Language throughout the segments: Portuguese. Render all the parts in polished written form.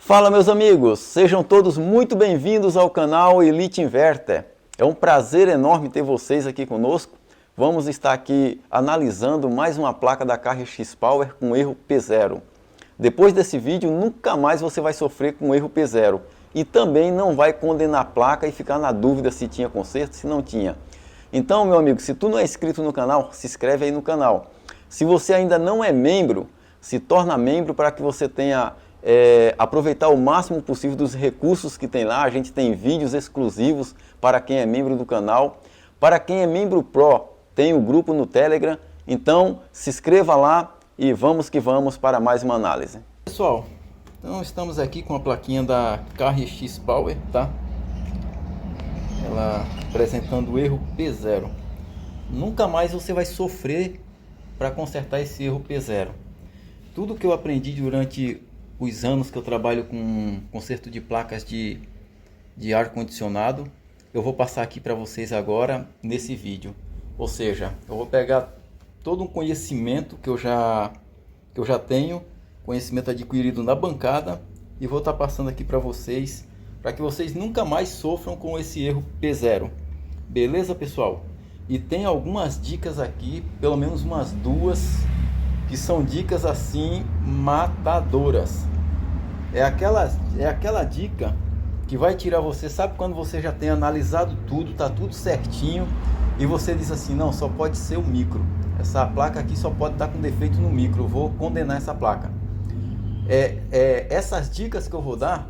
Fala meus amigos, sejam todos muito bem-vindos ao canal Elite Inverter. É um prazer enorme ter vocês aqui conosco. Vamos estar aqui analisando mais uma placa da KRX Power com erro P0. Depois desse vídeo, nunca mais você vai sofrer com erro P0 e também não vai condenar a placa e ficar na dúvida se tinha conserto, se não tinha. Então, meu amigo, se tu não é inscrito no canal, se inscreve aí no canal. Se você ainda não é membro, se torna membro para que você tenha aproveitar o máximo possível dos recursos que tem lá. A gente tem vídeos exclusivos para quem é membro do canal. Para quem é membro Pro, tem o grupo no Telegram. Então, se inscreva lá e vamos que vamos para mais uma análise. Pessoal, então estamos aqui com a plaquinha da KRX Power, tá? Ela apresentando o erro P0. Nunca mais você vai sofrer para consertar esse erro P0. Tudo que eu aprendi durante os anos que eu trabalho com conserto de placas de ar-condicionado, eu vou passar aqui para vocês agora nesse vídeo. Ou seja, eu vou pegar todo um conhecimento que eu já tenho, conhecimento adquirido na bancada, e vou estar passando aqui para vocês, para que vocês nunca mais sofram com esse erro P0. Beleza, pessoal? E tem algumas dicas aqui, pelo menos umas duas, que são dicas assim matadoras. É aquela dica que vai tirar você, sabe quando você já tem analisado tudo, tá tudo certinho, e você diz assim, não, só pode ser o micro, essa placa aqui só pode estar com defeito no micro, eu vou condenar essa placa. Essas dicas que eu vou dar,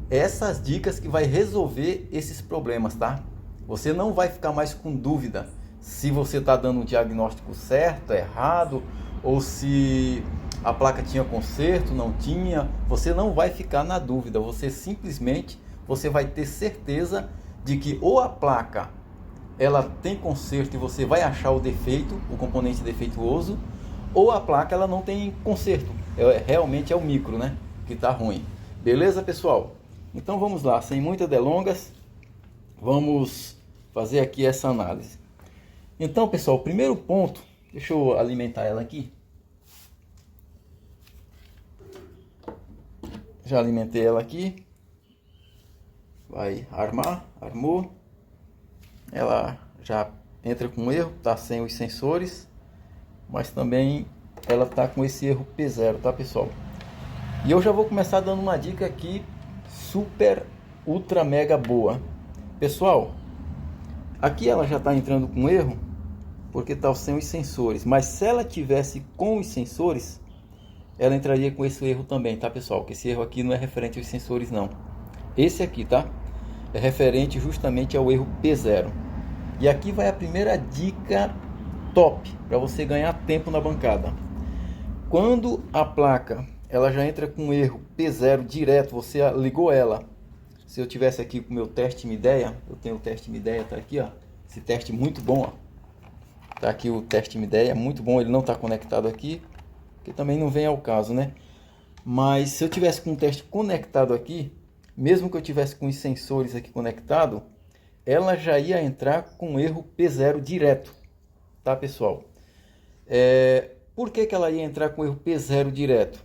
essas dicas que vai resolver esses problemas, tá? Você não vai ficar mais com dúvida se você está dando um diagnóstico certo, errado, ou se a placa tinha conserto, não tinha. Você não vai ficar na dúvida, você simplesmente vai ter certeza de que ou a placa ela tem conserto e você vai achar o defeito, o componente defeituoso, ou a placa ela não tem conserto, realmente é o micro, né, que está ruim. Beleza, pessoal? Então vamos lá, sem muitas delongas, vamos fazer aqui essa análise. Então, pessoal, o primeiro ponto, deixa eu alimentar ela aqui. Já alimentei ela aqui. Vai armou. Ela já entra com erro, tá sem os sensores, mas também ela tá com esse erro P0, tá, pessoal? E eu já vou começar dando uma dica aqui super ultra mega boa. Pessoal, aqui ela já tá entrando com erro porque tá sem os sensores, mas se ela tivesse com os sensores, ela entraria com esse erro também, tá, pessoal? Que esse erro aqui não é referente aos sensores, não. Esse aqui, tá? É referente justamente ao erro P0. E aqui vai a primeira dica top para você ganhar tempo na bancada. Quando a placa ela já entra com erro P0 direto, você ligou ela. Se eu tivesse aqui com o meu teste Midea, eu tenho o teste Midea, tá aqui, ó. Esse teste muito bom, ó. Tá aqui o teste Midea, muito bom. Ele não está conectado aqui, que também não vem ao caso, né? Mas se eu tivesse com o teste conectado aqui, mesmo que eu tivesse com os sensores aqui conectado, ela já ia entrar com erro P0 direto, tá, pessoal? Por que ela ia entrar com erro P0 direto?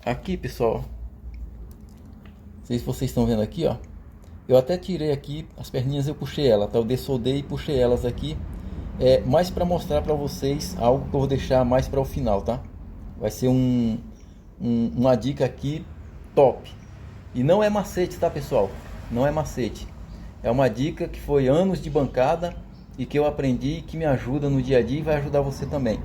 Aqui, pessoal, não sei se vocês estão vendo aqui, ó. Eu até tirei aqui as perninhas, eu puxei ela, tá? Eu dessoldei e puxei elas aqui. Mais para mostrar para vocês algo que eu vou deixar mais para o final, tá? Vai ser uma dica aqui top. E não é macete, tá, pessoal? Não é macete. É uma dica que foi anos de bancada e que eu aprendi, que me ajuda no dia a dia e vai ajudar você também.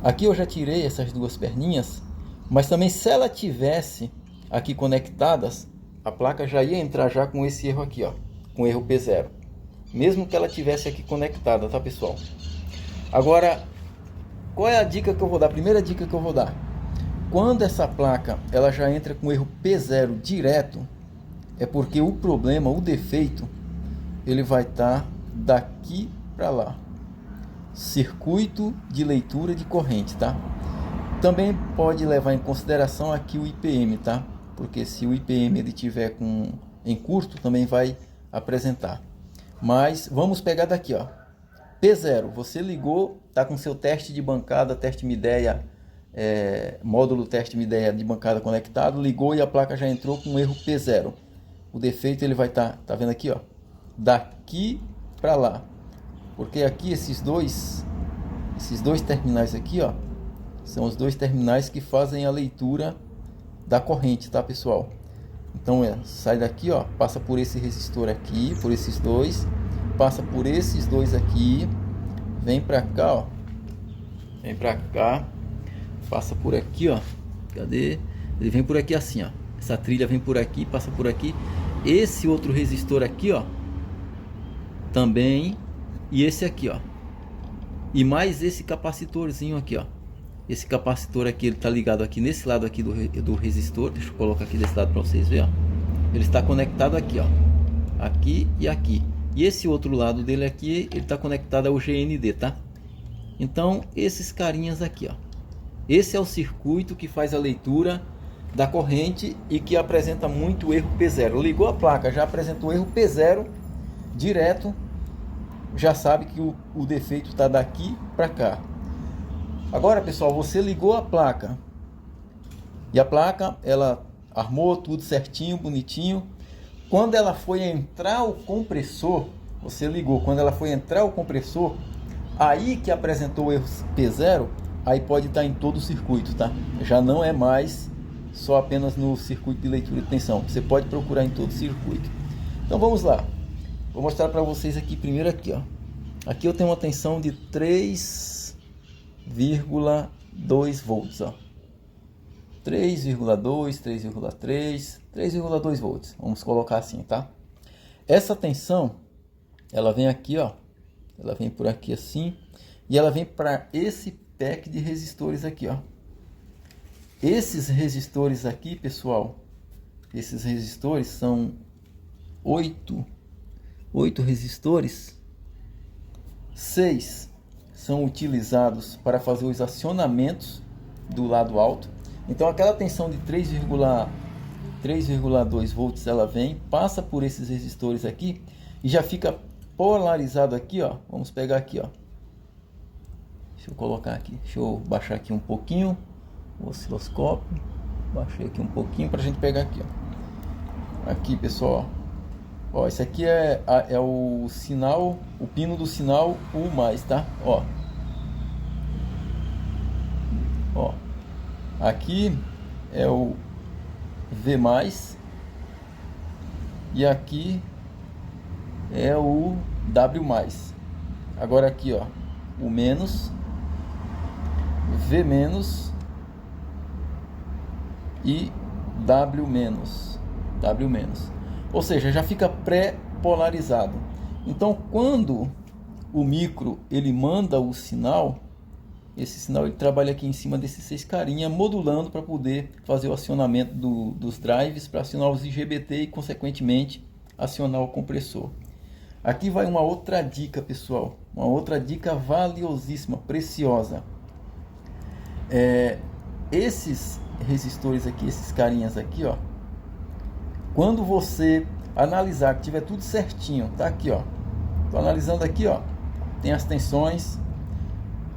Aqui eu já tirei essas duas perninhas, mas também se ela tivesse aqui conectadas, a placa já ia entrar já com esse erro aqui, ó, com erro P0. Mesmo que ela tivesse aqui conectada, tá, pessoal? Agora, qual é a dica que eu vou dar? A primeira dica que eu vou dar: quando essa placa ela já entra com erro P0 direto, é porque o problema, o defeito, ele vai estar daqui para lá. Circuito de leitura de corrente, tá? Também pode levar em consideração aqui o IPM, tá? Porque se o IPM ele tiver em curto, também vai apresentar. Mas vamos pegar daqui, ó. P0, você ligou, tá com seu teste de bancada, teste Midea módulo teste MIDI de bancada conectado, ligou e a placa já entrou com um erro P0. O defeito ele vai estar, tá vendo aqui, ó, daqui para lá, porque aqui esses dois terminais aqui, ó, são os dois terminais que fazem a leitura da corrente, tá, pessoal? Então sai daqui, ó, passa por esse resistor aqui, por esses dois, passa por esses dois aqui, vem para cá, ó, vem para cá, passa por aqui, ó, cadê? Ele vem por aqui assim, ó, essa trilha vem por aqui, passa por aqui, esse outro resistor aqui, ó, também, e esse aqui, ó, e mais esse capacitorzinho aqui, ó. Esse capacitor aqui, ele tá ligado aqui nesse lado aqui do resistor. Deixa eu colocar aqui desse lado para vocês verem, ó. Ele está conectado aqui, ó, aqui e aqui. E esse outro lado dele aqui, ele está conectado ao GND, tá? Então, esses carinhas aqui, ó. Esse é o circuito que faz a leitura da corrente e que apresenta muito erro P0. Ligou a placa, já apresentou erro P0 direto, já sabe que o defeito está daqui para cá. Agora, pessoal, você ligou a placa e a placa ela armou tudo certinho, bonitinho. Quando ela foi entrar o compressor, você ligou, quando ela foi entrar o compressor, aí que apresentou o erro P0, aí pode estar em todo o circuito, tá? Já não é mais só apenas no circuito de leitura de tensão, você pode procurar em todo o circuito. Então vamos lá, vou mostrar para vocês aqui primeiro aqui, ó. Aqui eu tenho uma tensão de 3,2 volts, ó. 3,2, 3,3, 3,2 volts. Vamos colocar assim, tá? Essa tensão, ela vem aqui, ó. Ela vem por aqui assim. E ela vem para esse pack de resistores aqui, ó. Esses resistores aqui, pessoal, esses resistores são 8 resistores. 6 são utilizados para fazer os acionamentos do lado alto. Então aquela tensão de 3,2 volts ela vem, passa por esses resistores aqui e já fica polarizado aqui, ó. Vamos pegar aqui, ó. Deixa eu colocar aqui, deixa eu baixar aqui um pouquinho o osciloscópio. Baixei aqui um pouquinho para a gente pegar aqui, ó. Aqui, pessoal, ó, esse aqui é o sinal, o pino do sinal U+, tá? Ó. Ó. Aqui é o V+, e aqui é o W+. Agora aqui, ó, o menos, V- e W-. Ou seja, já fica pré-polarizado. Então, quando o micro ele manda o sinal, esse sinal ele trabalha aqui em cima desses 6 carinha, modulando para poder fazer o acionamento dos drives, para acionar os IGBT e, consequentemente, acionar o compressor. Aqui vai uma outra dica, pessoal. Uma outra dica valiosíssima, preciosa. Esses resistores aqui, esses carinhas aqui, ó. Quando você analisar que tiver tudo certinho, tá aqui, ó. Tô analisando aqui, ó. Tem as tensões.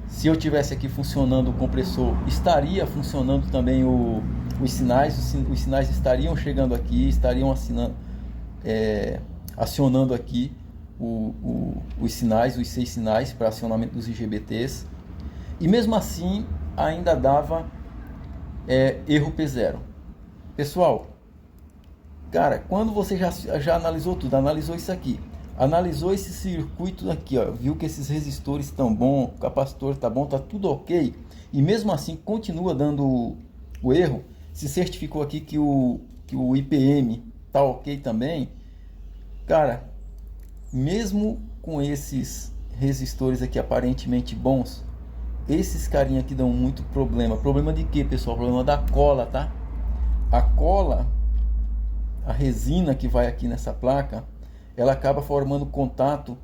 Se eu tivesse aqui funcionando o compressor, estaria funcionando também os sinais. Os sinais estariam chegando aqui, estariam acionando aqui os sinais, os 6 sinais para acionamento dos IGBTs. E mesmo assim, ainda dava erro P0. Pessoal, cara, quando você já analisou tudo, analisou isso aqui, analisou esse circuito aqui, ó, viu que esses resistores estão bom, o capacitor está bom, tá tudo ok, e mesmo assim continua dando o erro, se certificou aqui que o IPM tá ok também, cara, mesmo com esses resistores aqui aparentemente bons, esses carinha aqui dão muito problema. Problema de quê, pessoal? Problema da cola, tá? A cola, a resina que vai aqui nessa placa, ela acaba formando contato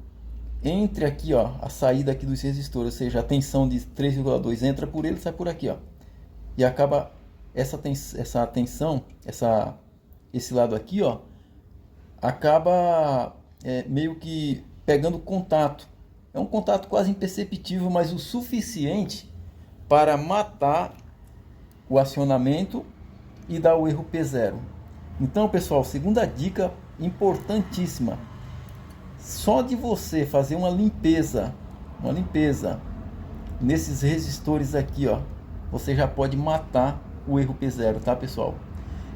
entre aqui, ó, a saída aqui dos resistores, ou seja, a tensão de 3,2 entra por ele e sai por aqui, ó. E acaba essa tensão, esse lado aqui, ó, acaba meio que pegando contato. É um contato quase imperceptível, mas o suficiente para matar o acionamento e dá o erro P0. Então, pessoal, segunda dica importantíssima. Só de você fazer uma limpeza nesses resistores aqui, ó, você já pode matar o erro P0, tá, pessoal?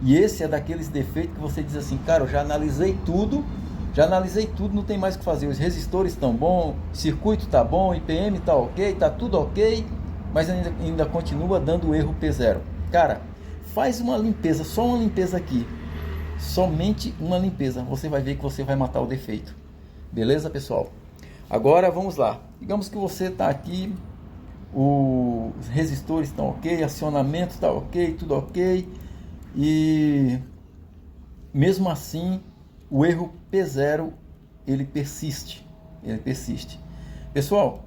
E esse é daqueles defeitos que você diz assim, cara, eu já analisei tudo, não tem mais o que fazer. Os resistores estão bons, o circuito está bom, o IPM está ok, está tudo ok, mas ainda continua dando o erro P0. Cara, faz uma limpeza, só uma limpeza aqui, somente uma limpeza, você vai ver que você vai matar o defeito. Beleza, pessoal? Agora vamos lá. Digamos que você está aqui, os resistores estão ok, acionamento está ok, tudo ok, e mesmo assim o erro P0 ele persiste. Pessoal,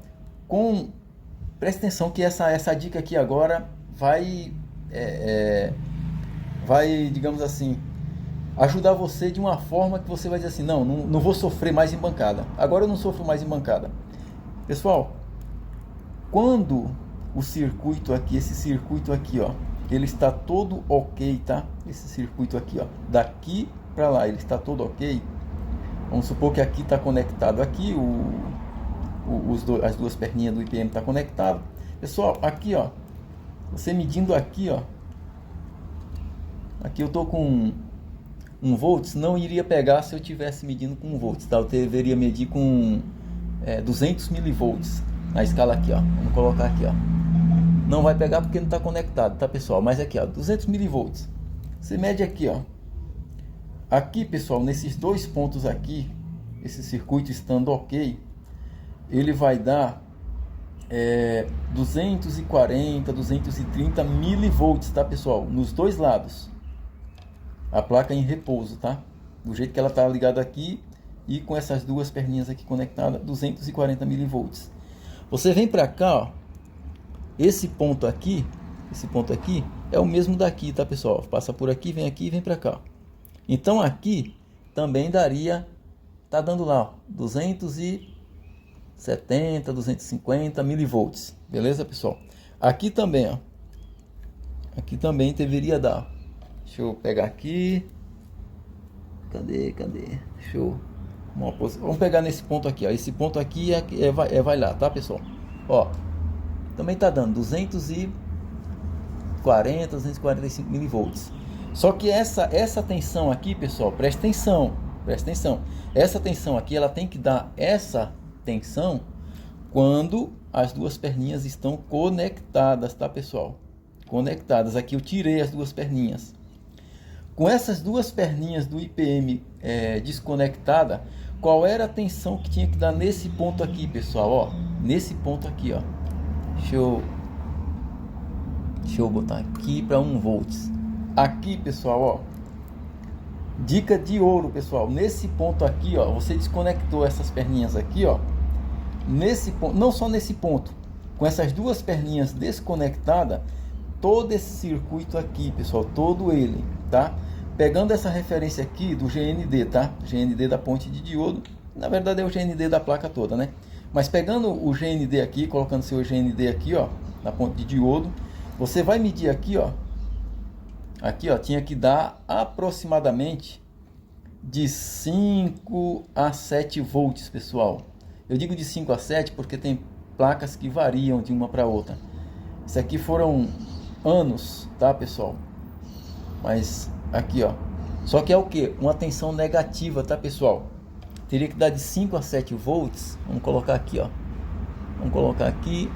preste atenção que essa dica aqui agora vai, digamos assim, ajudar você de uma forma que você vai dizer assim, não vou sofrer mais em bancada. Agora eu não sofro mais em bancada. Pessoal, quando o circuito aqui, esse circuito aqui, ó, ele está todo ok, tá? Esse circuito aqui, ó, daqui para lá, ele está todo ok. Vamos supor que aqui está conectado aqui, as duas perninhas do IPM está conectado. Pessoal, aqui, ó, você medindo aqui, ó, aqui eu tô com 1 volts, não iria pegar se eu tivesse medindo com 1 volts, tá? Eu deveria medir com 200 milivolts na escala aqui, ó. Vamos colocar aqui, ó. Não vai pegar porque não está conectado, tá, pessoal? Mas aqui, ó, 200 milivolts. Você mede aqui, ó. Aqui, pessoal, nesses dois pontos aqui, esse circuito estando ok, ele vai dar 240, 230 milivolts, tá, pessoal? Nos dois lados. A placa em repouso, tá? Do jeito que ela tá ligada aqui e com essas duas perninhas aqui conectadas, 240 milivolts. Você vem para cá, ó. Esse ponto aqui é o mesmo daqui, tá, pessoal? Passa por aqui, vem aqui e vem para cá. Então aqui também daria, tá dando lá, ó, 270, 250 milivolts. Beleza, pessoal? Aqui também, ó. Aqui também deveria dar. Deixa eu pegar aqui. Cadê? Deixa eu... Vamos pegar nesse ponto aqui, ó. Esse ponto aqui vai lá, tá, pessoal? Ó, também tá dando 240, 245 milivolts. Só que essa tensão aqui, pessoal, presta atenção. Essa tensão aqui, ela tem que dar essa tensão quando as duas perninhas estão conectadas, tá, pessoal? Conectadas. Aqui eu tirei as duas perninhas. Com essas duas perninhas do IPM desconectada, qual era a tensão que tinha que dar nesse ponto aqui, pessoal? Ó, nesse ponto aqui, ó. Deixa eu botar aqui para 1 volts. Aqui, pessoal, ó. Dica de ouro, pessoal. Nesse ponto aqui, ó, você desconectou essas perninhas aqui, ó. Nesse ponto, não só nesse ponto, com essas duas perninhas desconectadas, todo esse circuito aqui, pessoal, todo ele, tá? Pegando essa referência aqui do GND, tá? GND da ponte de diodo, na verdade é o GND da placa toda, né? Mas pegando o GND aqui, colocando seu GND aqui, ó, na ponte de diodo, você vai medir aqui, ó. Aqui, ó, tinha que dar aproximadamente de 5 a 7 volts, pessoal. Eu digo de 5 a 7 porque tem placas que variam de uma para outra. Isso aqui foram anos, tá, pessoal? Mas aqui, ó, só que é o que? Uma tensão negativa, tá, pessoal? Teria que dar de 5 a 7 volts. Vamos colocar aqui, ó. Vamos colocar aqui.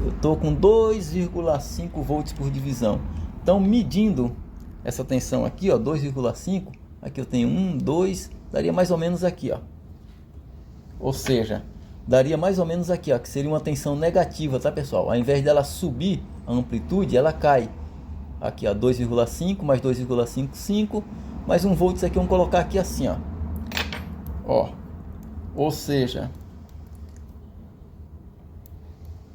Eu tô com 2,5 volts por divisão. Então, medindo essa tensão aqui, ó, 2,5. Aqui eu tenho 1, 2, daria mais ou menos aqui, ó. Ou seja, daria mais ou menos aqui, ó, que seria uma tensão negativa, tá, pessoal? Ao invés dela subir a amplitude, ela cai. Aqui, ó, 2,5 mais 2,55 mais 1 volts aqui, vamos colocar aqui assim, ó. Ó, ou seja,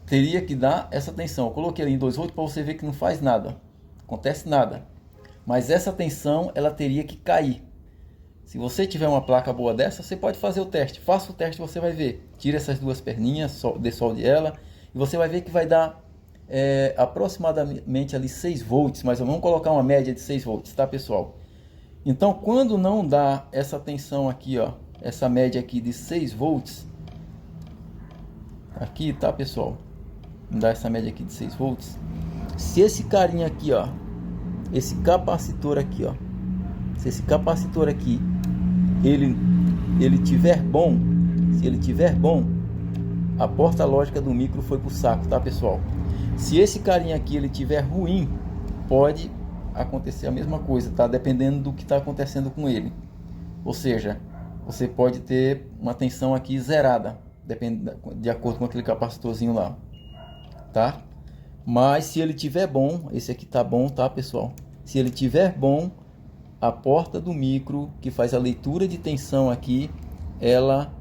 teria que dar essa tensão. Eu coloquei ali em 2 volts para você ver que não faz nada, acontece nada. Mas essa tensão, ela teria que cair. Se você tiver uma placa boa dessa, você pode fazer o teste. Faça o teste, você vai ver. Tira essas duas perninhas, dessolde ela, e você vai ver que vai dar aproximadamente ali 6 volts, mas vamos colocar uma média de 6 volts, tá, pessoal? Então, quando não dá essa tensão aqui, ó, essa média aqui de 6 volts, aqui, tá, pessoal? Não dá essa média aqui de 6 volts. Se esse carinha aqui, ó, esse capacitor aqui, ó, se esse capacitor aqui, ele tiver bom, se ele tiver bom, a porta lógica do micro foi pro saco, tá, pessoal? Se esse carinha aqui ele tiver ruim, pode acontecer a mesma coisa, tá? Dependendo do que está acontecendo com ele. Ou seja, você pode ter uma tensão aqui zerada, de acordo com aquele capacitorzinho lá, tá? Mas se ele tiver bom, esse aqui tá bom, tá, pessoal? Se ele tiver bom, a porta do micro que faz a leitura de tensão aqui, ela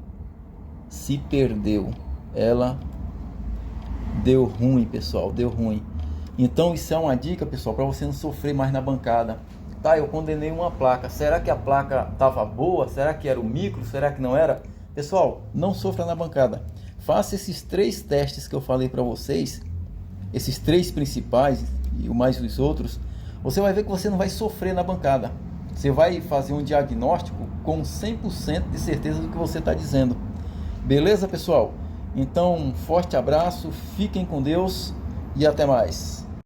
se perdeu, ela deu ruim, pessoal, deu ruim. Então isso é uma dica, pessoal, para você não sofrer mais na bancada. Tá, eu condenei uma placa, será que a placa estava boa? Será que era o micro? Será que não era? Pessoal, não sofra na bancada. Faça esses 3 testes que eu falei para vocês, esses 3 principais e mais os outros. Você vai ver que você não vai sofrer na bancada. Você vai fazer um diagnóstico com 100% de certeza do que você está dizendo. Beleza, pessoal? Então, um forte abraço, fiquem com Deus e até mais.